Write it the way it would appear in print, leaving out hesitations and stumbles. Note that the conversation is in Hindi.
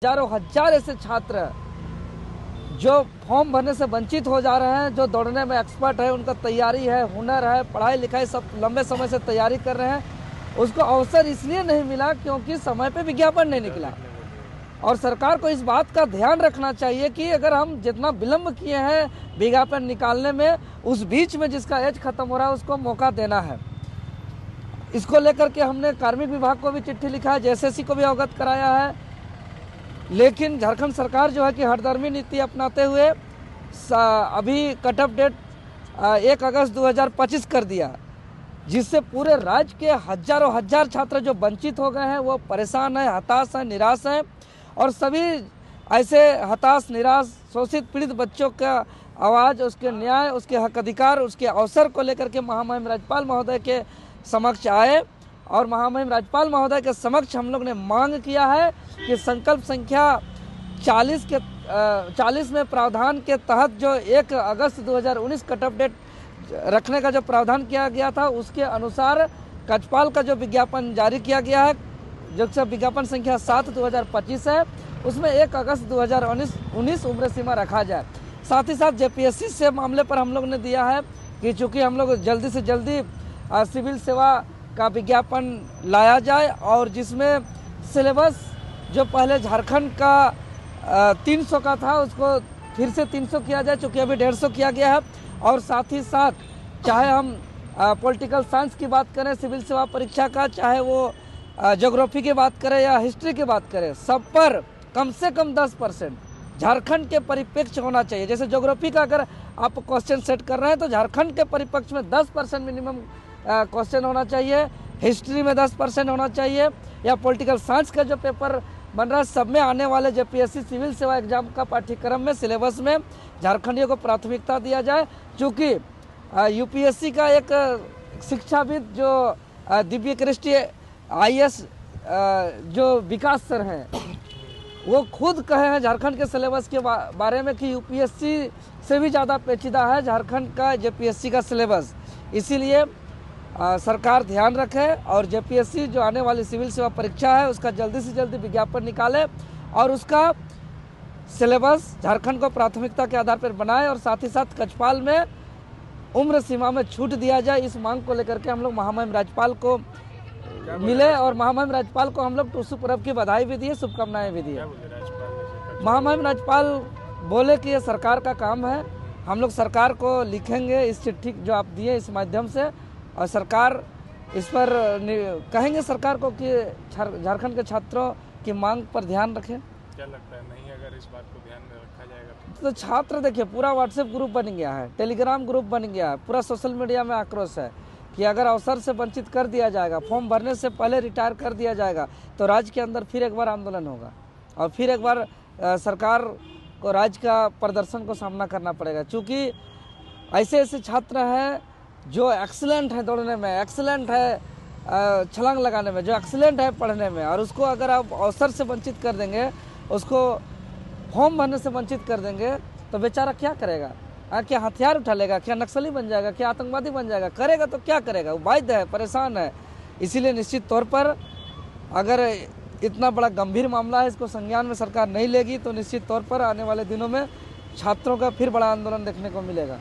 हजारों हजार ऐसे छात्र जो फॉर्म भरने से वंचित हो जा रहे हैं, जो दौड़ने में एक्सपर्ट है, उनका तैयारी है, हुनर है, पढ़ाई लिखाई सब लंबे समय से तैयारी कर रहे हैं, उसको अवसर इसलिए नहीं मिला क्योंकि समय पे विज्ञापन नहीं निकला। और सरकार को इस बात का ध्यान रखना चाहिए कि अगर हम जितना विलम्ब किए हैं विज्ञापन निकालने में, उस बीच में जिसका एज खत्म हो रहा है उसको मौका देना है। इसको लेकर के हमने कार्मिक विभाग को भी चिट्ठी लिखा है, जेएसएससी को भी अवगत कराया है, लेकिन झारखंड सरकार जो है कि हठधर्मी नीति अपनाते हुए अभी कट ऑफ डेट 1 अगस्त 2025 कर दिया, जिससे पूरे राज्य के हजारों हजार छात्र जो वंचित हो गए हैं वो परेशान हैं, हताश हैं, निराश हैं। और सभी ऐसे हताश, निराश, शोषित, पीड़ित बच्चों का आवाज़, उसके न्याय, उसके हक अधिकार, उसके अवसर को लेकर के महामहिम राज्यपाल महोदय के समक्ष आए। और महामहिम राज्यपाल महोदय के समक्ष हम लोग ने मांग किया है कि संकल्प संख्या 40 में प्रावधान के तहत जो 1 अगस्त 2019 कट ऑफ डेट रखने का जो प्रावधान किया गया था, उसके अनुसार कचपाल का जो विज्ञापन जारी किया गया है, जो विज्ञापन संख्या 7/2025 है, उसमें 1 अगस्त 2019 उम्र सीमा रखा जाए। साथ ही साथ जेपीएससी से मामले पर हम लोग ने दिया है कि चूँकि हम लोग जल्दी से जल्दी सिविल सेवा का विज्ञापन लाया जाए और जिसमें सिलेबस जो पहले झारखंड का 300 का था उसको फिर से 300 किया जाए, चूँकि अभी 150 किया गया है। और साथ ही साथ चाहे हम पॉलिटिकल साइंस की बात करें सिविल सेवा परीक्षा का, चाहे वो ज्योग्राफी की बात करें या हिस्ट्री की बात करें, सब पर कम से कम 10% झारखंड के परिप्रेक्ष्य होना चाहिए। जैसे ज्योग्राफी का अगर आप क्वेश्चन सेट कर रहे हैं तो झारखंड के परिप्रेक्ष्य में 10% मिनिमम क्वेश्चन होना चाहिए, हिस्ट्री में 10% होना चाहिए, या पॉलिटिकल साइंस का जो पेपर बन रहा है सब में आने वाले जेपीएससी सिविल सेवा एग्जाम का पाठ्यक्रम में, सिलेबस में झारखंडियों को प्राथमिकता दिया जाए। चूँकि यूपीएससी का एक शिक्षाविद जो दिव्य कृष्टि आईएएस जो विकास सर हैं, वो खुद कहे हैं झारखंड के सिलेबस के बारे में कि यूपीएससी से भी ज़्यादा पेचीदा है झारखंड का जेपीएससी का सिलेबस। इसीलिए सरकार ध्यान रखे और जेपीएससी जो आने वाली सिविल सेवा परीक्षा है उसका जल्दी से जल्दी विज्ञापन निकाले और उसका सिलेबस झारखंड को प्राथमिकता के आधार पर बनाए। और साथ ही साथ कचपाल में उम्र सीमा में छूट दिया जाए, इस मांग को लेकर के हम लोग महामहिम राज्यपाल को मिले और महामहिम राज्यपाल को हम लोग टूसू पर्व की बधाई भी दी, शुभकामनाएं भी दी। महामहिम राज्यपाल बोले कि ये सरकार का काम है, हम लोग सरकार को लिखेंगे इस चिट्ठी जो आप दिए इस माध्यम से, और सरकार इस पर कहेंगे सरकार को कि झारखंड के छात्रों की मांग पर ध्यान रखें। क्या लगता है नहीं अगर इस बात को ध्यान में रखा जाएगा तो छात्र देखिए पूरा व्हाट्सएप ग्रुप बन गया है, टेलीग्राम ग्रुप बन गया है, पूरा सोशल मीडिया में आक्रोश है कि अगर अवसर से वंचित कर दिया जाएगा, फॉर्म भरने से पहले रिटायर कर दिया जाएगा तो राज्य के अंदर फिर एक बार आंदोलन होगा और फिर एक बार सरकार को राज्य का प्रदर्शन को सामना करना पड़ेगा। चूँकि ऐसे ऐसे छात्र हैं जो एक्सीलेंट है दौड़ने में, एक्सीलेंट है छलांग लगाने में, जो एक्सीलेंट है पढ़ने में, और उसको अगर आप अवसर से वंचित कर देंगे, उसको फॉर्म भरने से वंचित कर देंगे तो बेचारा क्या करेगा? क्या हथियार उठा लेगा? क्या नक्सली बन जाएगा? क्या आतंकवादी बन जाएगा? करेगा तो क्या करेगा? वो बाध्य है, परेशान है। इसीलिए निश्चित तौर पर अगर इतना बड़ा गंभीर मामला है, इसको संज्ञान में सरकार नहीं लेगी तो निश्चित तौर पर आने वाले दिनों में छात्रों का फिर बड़ा आंदोलन देखने को मिलेगा।